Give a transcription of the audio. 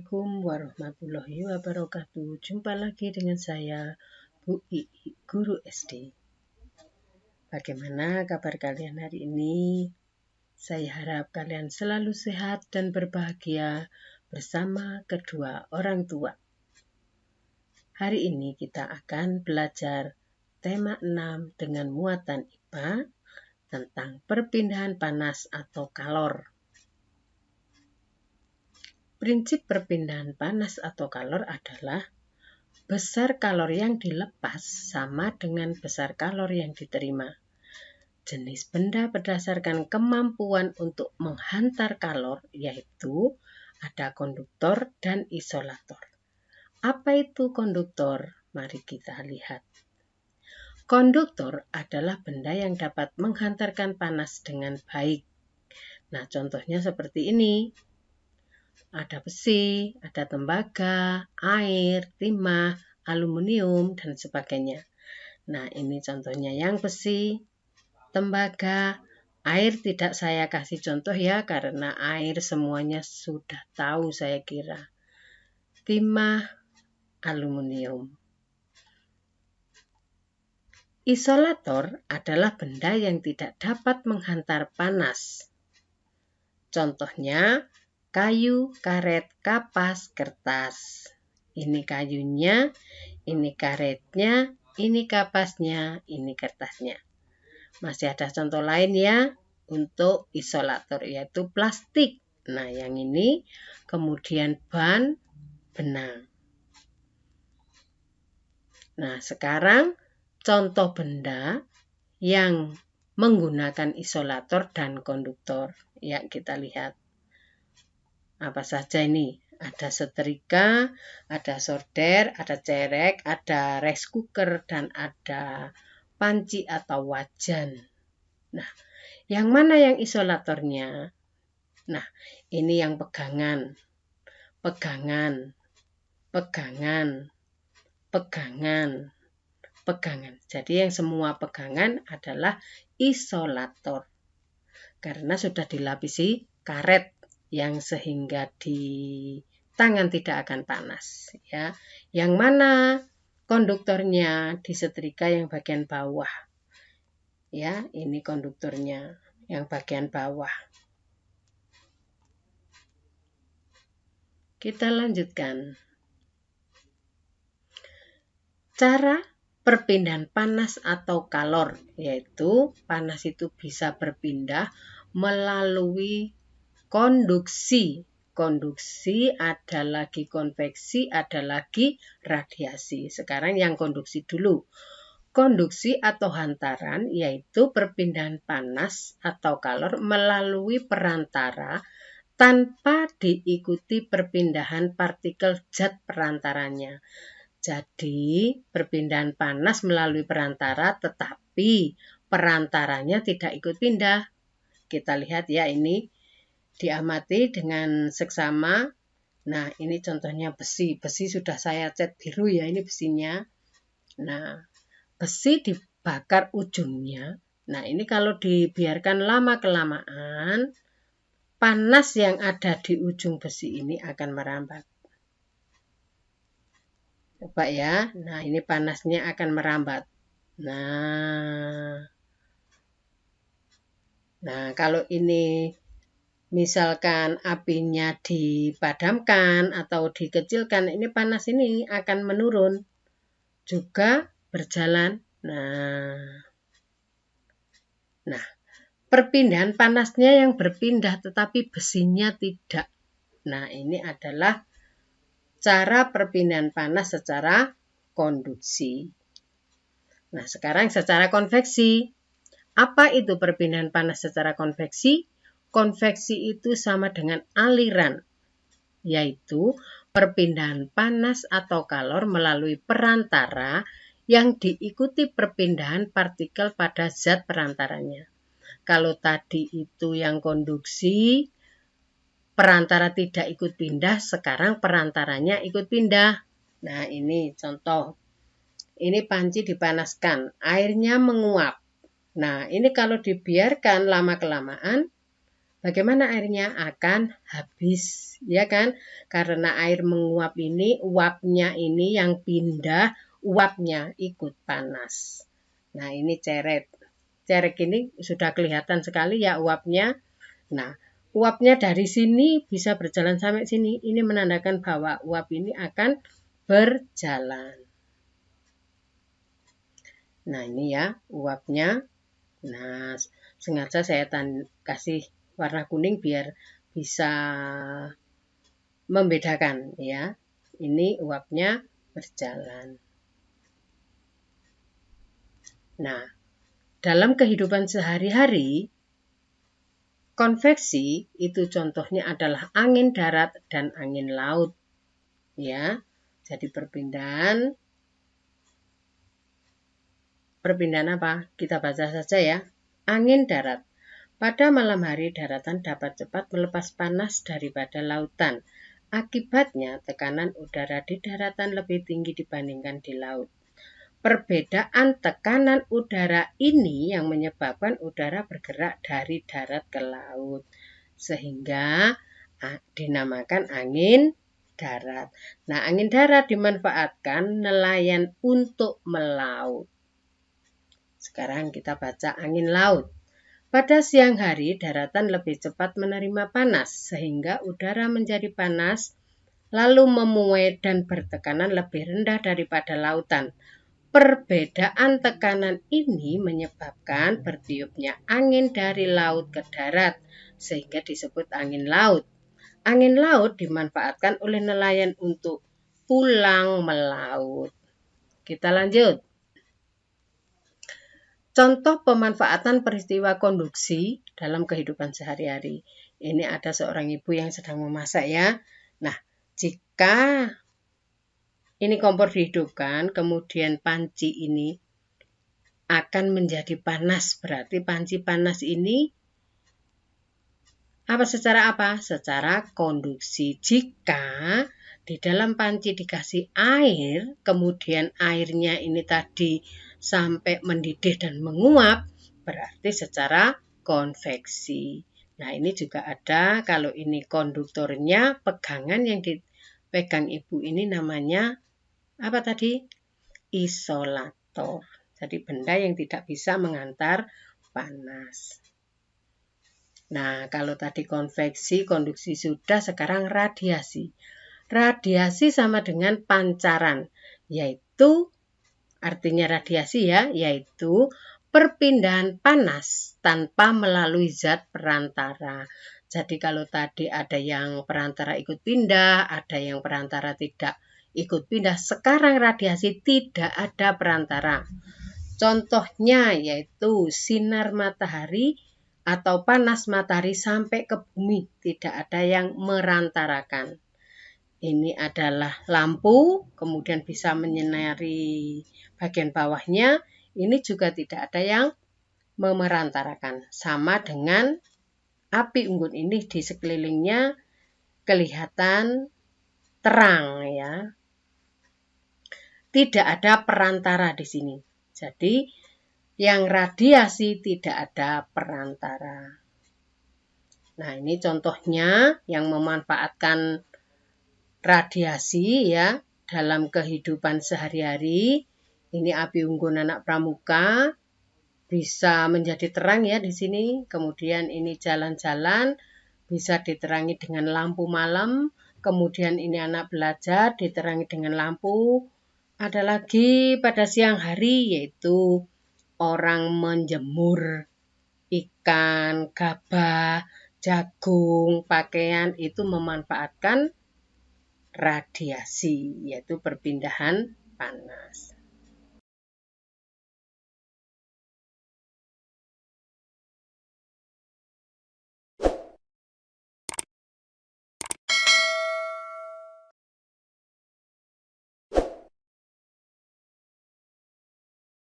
Assalamualaikum warahmatullahi wabarakatuh. Jumpa lagi dengan saya, Bu Ii, Guru SD. Bagaimana kabar kalian hari ini? Saya harap kalian selalu sehat dan berbahagia bersama kedua orang tua. Hari ini kita akan belajar tema 6 dengan muatan IPA tentang perpindahan panas atau kalor. Prinsip perpindahan panas atau kalor adalah besar kalor yang dilepas sama dengan besar kalor yang diterima. Jenis benda berdasarkan kemampuan untuk menghantar kalor, yaitu ada konduktor dan isolator. Apa itu konduktor? Mari kita lihat. Konduktor adalah benda yang dapat menghantarkan panas dengan baik. Nah, contohnya seperti ini. Ada besi, ada tembaga, air, timah, aluminium, dan sebagainya. Nah, ini contohnya yang besi, tembaga, air tidak saya kasih contoh ya, karena air semuanya sudah tahu saya kira. Timah, aluminium. Isolator adalah benda yang tidak dapat menghantar panas. Contohnya, kayu, karet, kapas, kertas. Ini kayunya, ini karetnya, ini kapasnya, ini kertasnya. Masih ada contoh lain ya untuk isolator, yaitu plastik. Nah, yang ini kemudian ban, benang. Nah, sekarang contoh benda yang menggunakan isolator dan konduktor. Ya, kita lihat. Apa saja ini? Ada setrika, ada solder, ada cerek, ada rice cooker, dan ada panci atau wajan. Nah, yang mana yang isolatornya? Nah, ini yang pegangan. Pegangan. Pegangan. Pegangan. Pegangan. Jadi yang semua pegangan adalah isolator. Karena sudah dilapisi karet yang sehingga di tangan tidak akan panas ya. Yang mana konduktornya di setrika yang bagian bawah. Ya, ini konduktornya yang bagian bawah. Kita lanjutkan. Cara perpindahan panas atau kalor, yaitu panas itu bisa berpindah melalui konduksi. Konduksi, ada lagi konveksi, ada lagi radiasi. Sekarang yang konduksi dulu. Konduksi atau hantaran yaitu perpindahan panas atau kalor melalui perantara tanpa diikuti perpindahan partikel zat perantaranya. Jadi, perpindahan panas melalui perantara tetapi perantaranya tidak ikut pindah. Kita lihat ya, ini diamati dengan seksama. Nah, ini contohnya besi. Besi sudah saya cat biru ya, ini besinya. Nah, besi dibakar ujungnya. Nah, ini kalau dibiarkan lama-kelamaan, panas yang ada di ujung besi ini akan merambat. Coba ya. Nah, ini panasnya akan merambat. Nah, kalau ini misalkan apinya dipadamkan atau dikecilkan, ini panas ini akan menurun. Juga berjalan. Nah, perpindahan panasnya yang berpindah tetapi besinya tidak. Nah, ini adalah cara perpindahan panas secara konduksi. Nah, sekarang secara konveksi. Apa itu perpindahan panas secara konveksi? Konveksi itu sama dengan aliran, yaitu perpindahan panas atau kalor melalui perantara yang diikuti perpindahan partikel pada zat perantaranya. Kalau tadi itu yang konduksi, perantara tidak ikut pindah, sekarang perantaranya ikut pindah. Nah, ini contoh. Ini panci dipanaskan, airnya menguap. Nah, ini kalau dibiarkan lama-kelamaan, bagaimana airnya akan habis, ya kan? Karena air menguap ini, uapnya ini yang pindah, uapnya ikut panas. Nah, ini ceret. Cerek ini sudah kelihatan sekali ya uapnya. Nah, uapnya dari sini bisa berjalan sampai sini. Ini menandakan bahwa uap ini akan berjalan. Nah, ini ya uapnya. Nah, sengaja saya kasih warna kuning biar bisa membedakan ya. Ini uapnya berjalan. Nah, dalam kehidupan sehari-hari, konveksi itu contohnya adalah angin darat dan angin laut. Ya. Jadi perpindahan apa? Kita baca saja ya. Angin darat. Pada malam hari daratan dapat cepat melepas panas daripada lautan. Akibatnya tekanan udara di daratan lebih tinggi dibandingkan di laut. Perbedaan tekanan udara ini yang menyebabkan udara bergerak dari darat ke laut. Sehingga dinamakan angin darat. Nah, angin darat dimanfaatkan nelayan untuk melaut. Sekarang kita baca angin laut. Pada siang hari, daratan lebih cepat menerima panas, sehingga udara menjadi panas, lalu memuai dan bertekanan lebih rendah daripada lautan. Perbedaan tekanan ini menyebabkan bertiupnya angin dari laut ke darat, sehingga disebut angin laut. Angin laut dimanfaatkan oleh nelayan untuk pulang melaut. Kita lanjut. Contoh pemanfaatan peristiwa konduksi dalam kehidupan sehari-hari. Ini ada seorang ibu yang sedang memasak ya. Nah, jika ini kompor dihidupkan, kemudian panci ini akan menjadi panas. Berarti panci panas ini secara apa? Secara konduksi. Jika di dalam panci dikasih air, kemudian airnya ini tadi sampai mendidih dan menguap, berarti secara konveksi. Nah, ini juga ada, kalau ini konduktornya, pegangan yang dipegang ibu ini namanya apa tadi? Isolator. Jadi benda yang tidak bisa mengantar panas. Nah, kalau tadi konveksi, konduksi sudah, sekarang radiasi. Radiasi sama dengan pancaran, yaitu artinya radiasi ya, yaitu perpindahan panas tanpa melalui zat perantara. Jadi kalau tadi ada yang perantara ikut pindah, ada yang perantara tidak ikut pindah. Sekarang radiasi tidak ada perantara. Contohnya yaitu sinar matahari atau panas matahari sampai ke bumi. Tidak ada yang merantarakan. Ini adalah lampu, kemudian bisa menyinari bagian bawahnya. Ini juga tidak ada yang memerantarakan. Sama dengan api unggun ini di sekelilingnya kelihatan terang ya. Tidak ada perantara di sini. Jadi yang radiasi tidak ada perantara. Nah, ini contohnya yang memanfaatkan radiasi ya dalam kehidupan sehari-hari. Ini api unggun anak pramuka bisa menjadi terang ya di sini. Kemudian ini jalan-jalan bisa diterangi dengan lampu malam. Kemudian ini anak belajar diterangi dengan lampu. Ada lagi pada siang hari yaitu orang menjemur ikan, gabah, jagung, pakaian itu memanfaatkan radiasi, yaitu perpindahan panas.